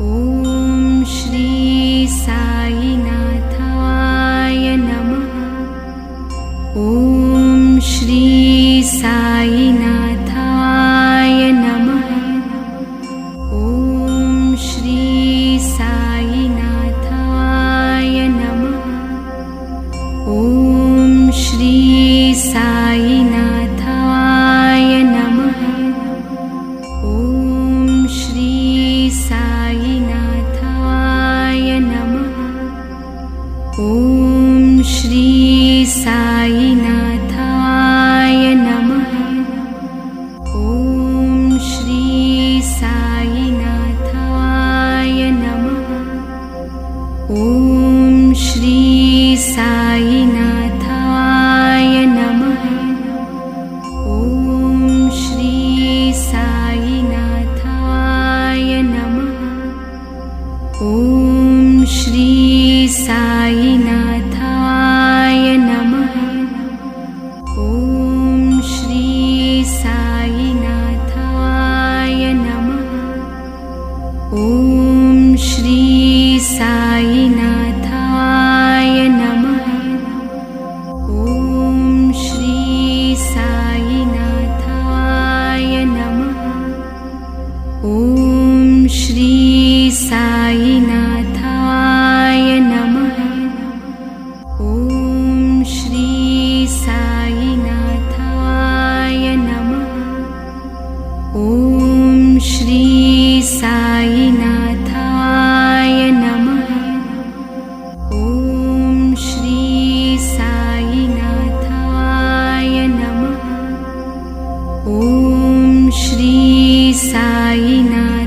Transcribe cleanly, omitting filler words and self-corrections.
ॐ श्री साईनाथाय नमः। ॐ श्री साईनाथाय नमः। ॐ श्री साईनाथाय नमः। ॐ श्री साईनाथाय नमः। ॐ श्री साईनाथाय नमः। ॐ श्री साईनाथाय नमः। ॐ श्री साईनाथाय नमः। ॐ श्री साईनाथाय नमः। ॐ श्री साईनाथाय नमः। ॐ श्री साईनाथाय नमः। ॐ श्री साईनाथाय नमः। ॐ श्री साईनाथाय नमः। ॐ श्री साईनाथाय नमः। ॐ श्री साईनाथाय नमः। ॐ श्री साईनाथाय नमः। ॐ श्री साईनाथाय नमः। ॐ श्री साईनाथाय नमः। ॐ श्री साईनाथाय